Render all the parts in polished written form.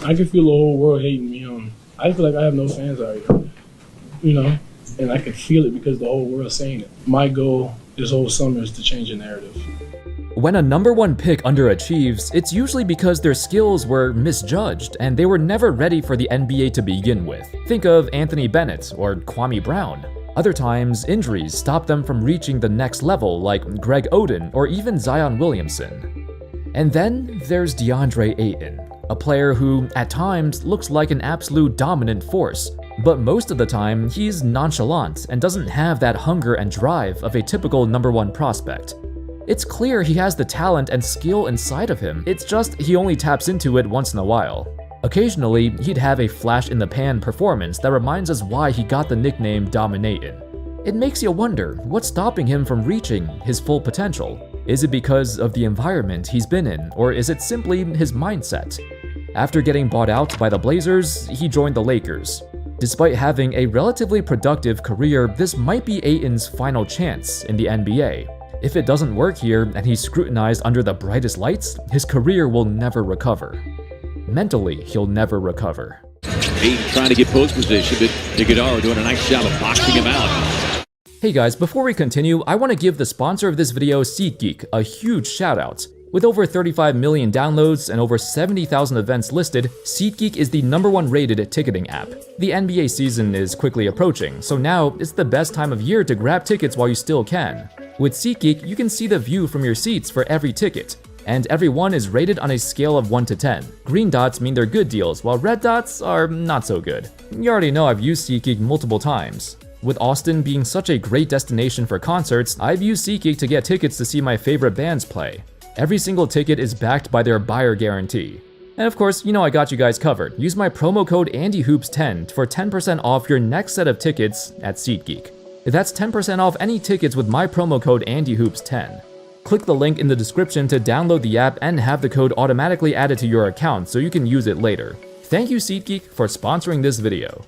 I can feel the whole world hating me on. I feel like I have no fans out here, you know, and I can feel it because the whole world's saying it. My goal this whole summer is to change the narrative. When a #1 pick underachieves, it's usually because their skills were misjudged and they were never ready for the NBA to begin with. Think of Anthony Bennett or Kwame Brown. Other times, injuries stop them from reaching the next level, like Greg Oden or even Zion Williamson. And then there's Deandre Ayton, a player who, at times, looks like an absolute dominant force, but most of the time, he's nonchalant and doesn't have that hunger and drive of a typical #1 prospect. It's clear he has the talent and skill inside of him, it's just he only taps into it once in a while. Occasionally, he'd have a flash-in-the-pan performance that reminds us why he got the nickname Dominatin'. It makes you wonder, what's stopping him from reaching his full potential? Is it because of the environment he's been in, or is it simply his mindset? After getting bought out by the Blazers, he joined the Lakers. Despite having a relatively productive career, this might be Ayton's final chance in the NBA. If it doesn't work here and he's scrutinized under the brightest lights, his career will never recover. Mentally, he'll never recover. Ayton trying to get post position, but Iguodala doing a nice job of boxing him out. Hey guys, before we continue, I want to give the sponsor of this video, SeatGeek, a huge shout out. With over 35 million downloads and over 70,000 events listed, SeatGeek is the #1 rated ticketing app. The NBA season is quickly approaching, so now it's the best time of year to grab tickets while you still can. With SeatGeek, you can see the view from your seats for every ticket, and every one is rated on a scale of 1 to 10. Green dots mean they're good deals, while red dots are not so good. You already know I've used SeatGeek multiple times. With Austin being such a great destination for concerts, I've used SeatGeek to get tickets to see my favorite bands play. Every single ticket is backed by their buyer guarantee. And of course, you know I got you guys covered. Use my promo code ANDYHOOPS10 for 10% off your next set of tickets at SeatGeek. That's 10% off any tickets with my promo code ANDYHOOPS10. Click the link in the description to download the app and have the code automatically added to your account so you can use it later. Thank you SeatGeek for sponsoring this video.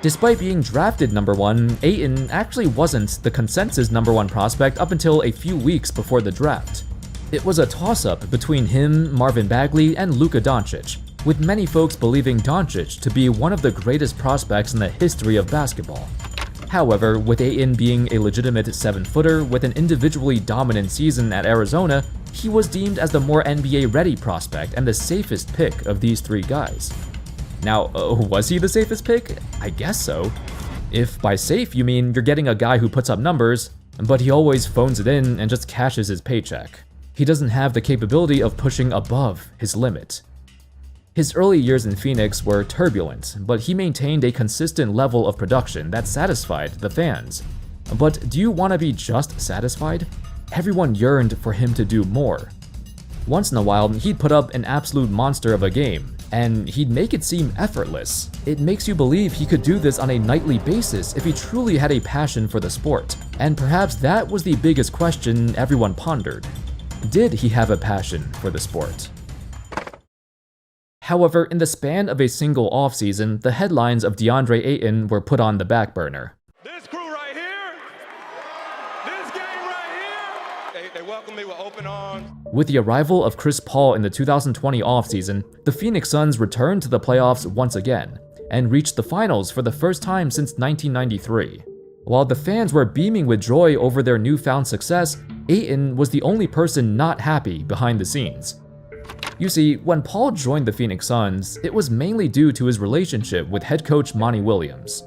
Despite being drafted #1, Ayton actually wasn't the consensus #1 prospect up until a few weeks before the draft. It was a toss-up between him, Marvin Bagley, and Luka Doncic, with many folks believing Doncic to be one of the greatest prospects in the history of basketball. However, with Ayton being a legitimate 7-footer with an individually dominant season at Arizona, he was deemed as the more NBA-ready prospect and the safest pick of these three guys. Now, was he the safest pick? I guess so. If by safe you mean you're getting a guy who puts up numbers, but he always phones it in and just cashes his paycheck. He doesn't have the capability of pushing above his limit. His early years in Phoenix were turbulent, but he maintained a consistent level of production that satisfied the fans. But do you want to be just satisfied? Everyone yearned for him to do more. Once in a while, he'd put up an absolute monster of a game, and he'd make it seem effortless. It makes you believe he could do this on a nightly basis if he truly had a passion for the sport. And perhaps that was the biggest question everyone pondered. Did he have a passion for the sport? However, in the span of a single offseason, the headlines of Deandre Ayton were put on the back burner. This crew right here, this game right here, they welcome me with open arms. With the arrival of Chris Paul in the 2020 offseason, the Phoenix Suns returned to the playoffs once again, and reached the finals for the first time since 1993. While the fans were beaming with joy over their newfound success, Ayton was the only person not happy behind the scenes. You see, when Paul joined the Phoenix Suns, it was mainly due to his relationship with head coach Monty Williams.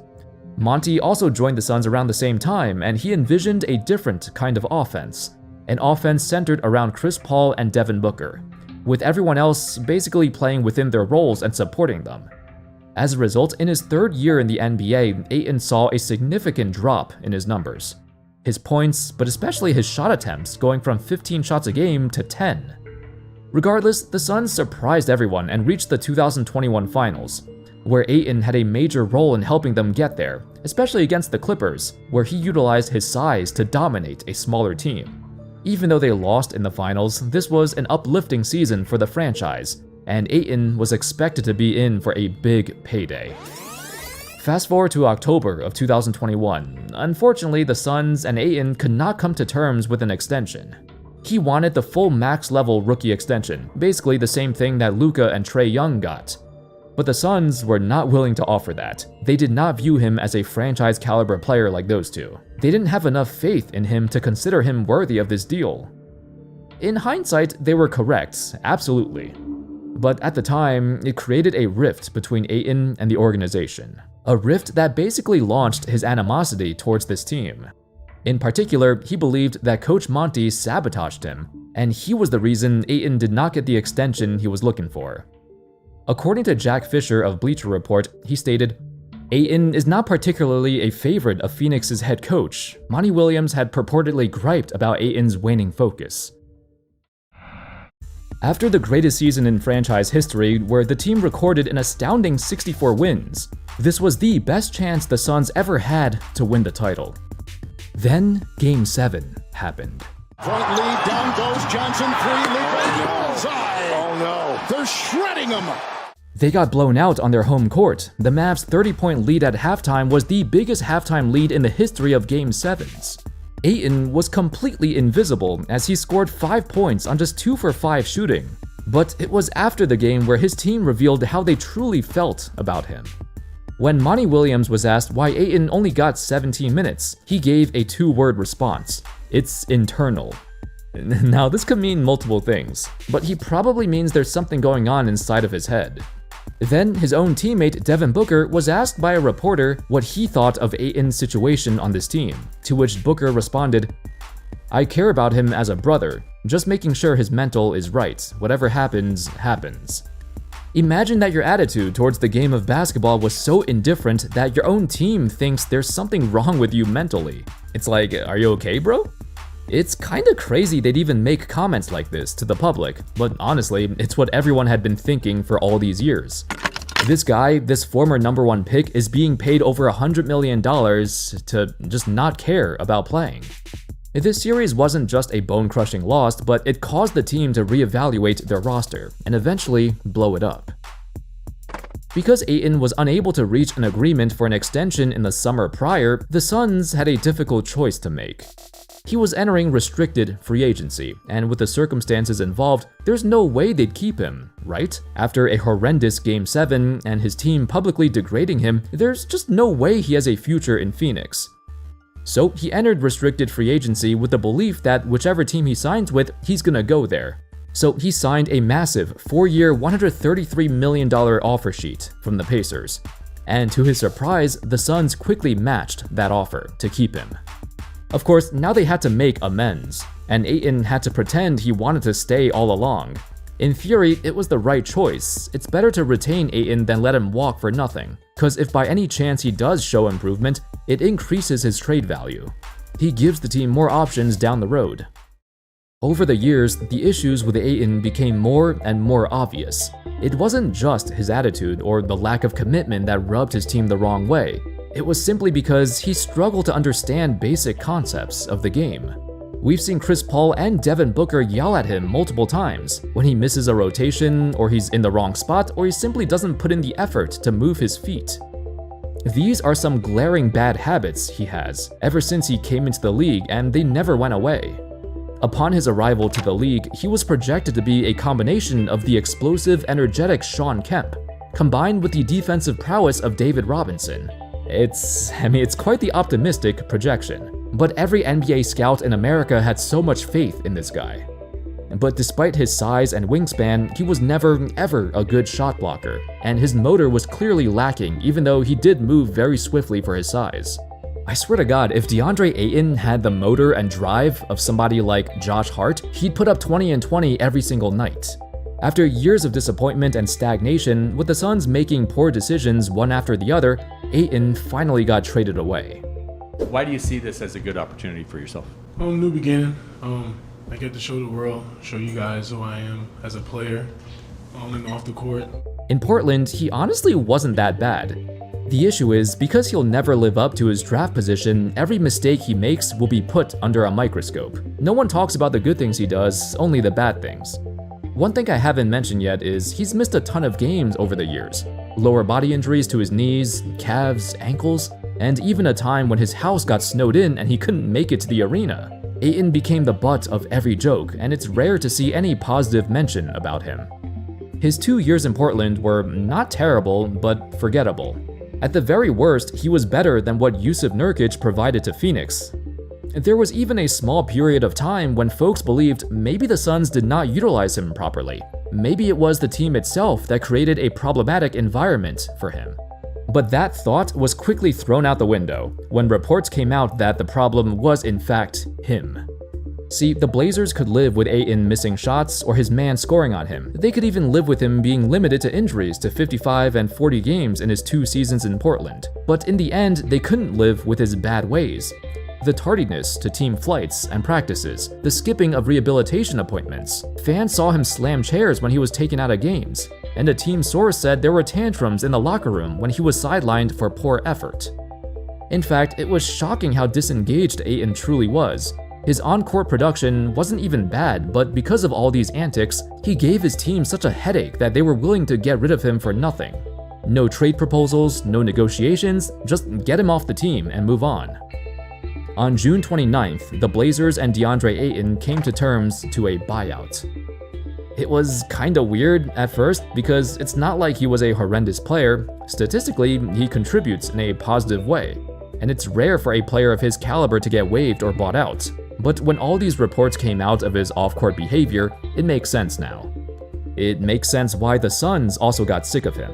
Monty also joined the Suns around the same time, and he envisioned a different kind of offense, an offense centered around Chris Paul and Devin Booker, with everyone else basically playing within their roles and supporting them. As a result, in his third year in the NBA, Ayton saw a significant drop in his numbers. His points, but especially his shot attempts, going from 15 shots a game to 10. Regardless, the Suns surprised everyone and reached the 2021 finals, where Ayton had a major role in helping them get there, especially against the Clippers, where he utilized his size to dominate a smaller team. Even though they lost in the finals, this was an uplifting season for the franchise, and Ayton was expected to be in for a big payday. Fast forward to October of 2021. Unfortunately, the Suns and Ayton could not come to terms with an extension. He wanted the full max-level rookie extension, basically the same thing that Luka and Trae Young got. But the Suns were not willing to offer that. They did not view him as a franchise-caliber player like those two. They didn't have enough faith in him to consider him worthy of this deal. In hindsight, they were correct, absolutely. But at the time, it created a rift between Ayton and the organization. A rift that basically launched his animosity towards this team. In particular, he believed that Coach Monty sabotaged him, and he was the reason Ayton did not get the extension he was looking for. According to Jack Fisher of Bleacher Report, he stated, "Ayton is not particularly a favorite of Phoenix's head coach. Monty Williams had purportedly griped about Ayton's waning focus." After the greatest season in franchise history, where the team recorded an astounding 64 wins, this was the best chance the Suns ever had to win the title. Then, Game 7 happened. Point lead, down goes Johnson, 3, Luka, bullseye! Oh no, they're shredding him! They got blown out on their home court. The Mavs' 30-point lead at halftime was the biggest halftime lead in the history of Game 7s. Ayton was completely invisible as he scored 5 points on just 2 for 5 shooting. But it was after the game where his team revealed how they truly felt about him. When Monty Williams was asked why Ayton only got 17 minutes, he gave a 2-word response: "It's internal." Now, this could mean multiple things, but he probably means there's something going on inside of his head. Then, his own teammate Devin Booker was asked by a reporter what he thought of Ayton's situation on this team, to which Booker responded, "I care about him as a brother, just making sure his mental is right. Whatever happens, happens." Imagine that your attitude towards the game of basketball was so indifferent that your own team thinks there's something wrong with you mentally. It's like, are you okay, bro? It's kinda crazy they'd even make comments like this to the public, but honestly, it's what everyone had been thinking for all these years. This guy, this former #1 pick, is being paid over $100 million to just not care about playing. This series wasn't just a bone-crushing loss, but it caused the team to reevaluate their roster and eventually blow it up. Because Ayton was unable to reach an agreement for an extension in the summer prior, the Suns had a difficult choice to make. He was entering restricted free agency, and with the circumstances involved, there's no way they'd keep him, right? After a horrendous Game 7 and his team publicly degrading him, there's just no way he has a future in Phoenix. So he entered restricted free agency with the belief that whichever team he signs with, he's gonna go there. So he signed a massive 4-year, $133 million offer sheet from the Pacers. And to his surprise, the Suns quickly matched that offer to keep him. Of course, now they had to make amends, and Ayton had to pretend he wanted to stay all along. In theory, it was the right choice. It's better to retain Ayton than let him walk for nothing, cause if by any chance he does show improvement, it increases his trade value. He gives the team more options down the road. Over the years, the issues with Ayton became more and more obvious. It wasn't just his attitude or the lack of commitment that rubbed his team the wrong way. It was simply because he struggled to understand basic concepts of the game. We've seen Chris Paul and Devin Booker yell at him multiple times when he misses a rotation, or he's in the wrong spot, or he simply doesn't put in the effort to move his feet. These are some glaring bad habits he has ever since he came into the league, and they never went away. Upon his arrival to the league, he was projected to be a combination of the explosive, energetic Shawn Kemp, combined with the defensive prowess of David Robinson. It's quite the optimistic projection, but every NBA scout in America had so much faith in this guy. But despite his size and wingspan, he was never, ever a good shot blocker, and his motor was clearly lacking even though he did move very swiftly for his size. I swear to God, if Deandre Ayton had the motor and drive of somebody like Josh Hart, he'd put up 20 and 20 every single night. After years of disappointment and stagnation, with the Suns making poor decisions one after the other, Ayton finally got traded away. Why do you see this as a good opportunity for yourself? New beginning. I get to show the world, show you guys who I am as a player, on and off the court. In Portland, he honestly wasn't that bad. The issue is, because he'll never live up to his draft position, every mistake he makes will be put under a microscope. No one talks about the good things he does, only the bad things. One thing I haven't mentioned yet is he's missed a ton of games over the years. Lower body injuries to his knees, calves, ankles, and even a time when his house got snowed in and he couldn't make it to the arena. Ayton became the butt of every joke, and it's rare to see any positive mention about him. His 2 years in Portland were not terrible, but forgettable. At the very worst, he was better than what Jusuf Nurkic provided to Phoenix. There was even a small period of time when folks believed maybe the Suns did not utilize him properly. Maybe it was the team itself that created a problematic environment for him. But that thought was quickly thrown out the window when reports came out that the problem was in fact him. See, the Blazers could live with Ayton missing shots or his man scoring on him. They could even live with him being limited to injuries to 55 and 40 games in his 2 seasons in Portland. But in the end, they couldn't live with his bad ways. The tardiness to team flights and practices, the skipping of rehabilitation appointments. Fans saw him slam chairs when he was taken out of games, and a team source said there were tantrums in the locker room when he was sidelined for poor effort. In fact, it was shocking how disengaged Ayton truly was. His on-court production wasn't even bad, but because of all these antics, he gave his team such a headache that they were willing to get rid of him for nothing. No trade proposals, no negotiations, just get him off the team and move on. On June 29th, the Blazers and Deandre Ayton came to terms to a buyout. It was kinda weird at first because it's not like he was a horrendous player. Statistically, he contributes in a positive way, and it's rare for a player of his caliber to get waived or bought out. But when all these reports came out of his off-court behavior, it makes sense now. It makes sense why the Suns also got sick of him.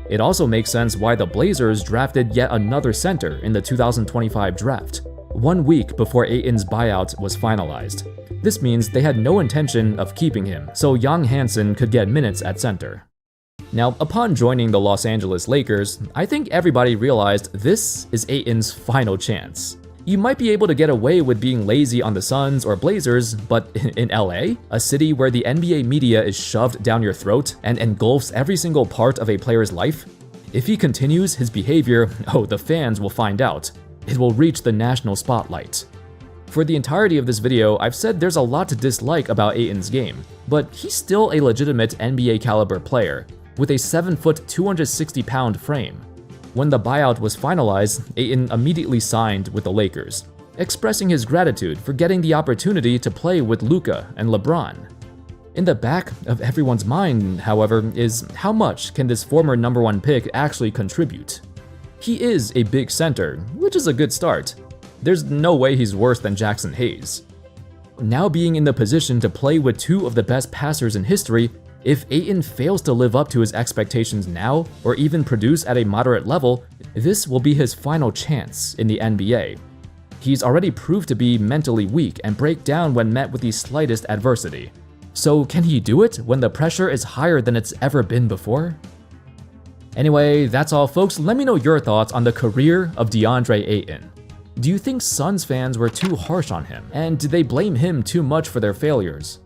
It also makes sense why the Blazers drafted yet another center in the 2025 draft, 1 week before Ayton's buyout was finalized. This means they had no intention of keeping him, so Young Hansen could get minutes at center. Now, upon joining the Los Angeles Lakers, I think everybody realized this is Ayton's final chance. You might be able to get away with being lazy on the Suns or Blazers, but in LA, a city where the NBA media is shoved down your throat and engulfs every single part of a player's life, if he continues his behavior, oh, the fans will find out. It will reach the national spotlight. For the entirety of this video, I've said there's a lot to dislike about Ayton's game, but he's still a legitimate NBA caliber player, with a 7-foot, 260-pound frame. When the buyout was finalized, Ayton immediately signed with the Lakers, expressing his gratitude for getting the opportunity to play with Luka and LeBron. In the back of everyone's mind, however, is how much can this former #1 pick actually contribute? He is a big center, which is a good start. There's no way he's worse than Jackson Hayes. Now being in the position to play with 2 of the best passers in history, if Ayton fails to live up to his expectations now, or even produce at a moderate level, this will be his final chance in the NBA. He's already proved to be mentally weak and break down when met with the slightest adversity. So can he do it when the pressure is higher than it's ever been before? Anyway, that's all folks. Let me know your thoughts on the career of Deandre Ayton. Do you think Suns fans were too harsh on him? And did they blame him too much for their failures?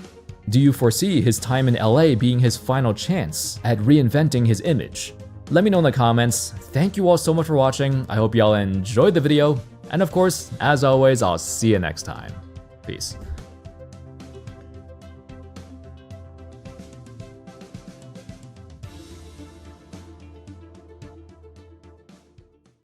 Do you foresee his time in LA being his final chance at reinventing his image? Let me know in the comments. Thank you all so much for watching. I hope y'all enjoyed the video. And of course, as always, I'll see you next time. Peace.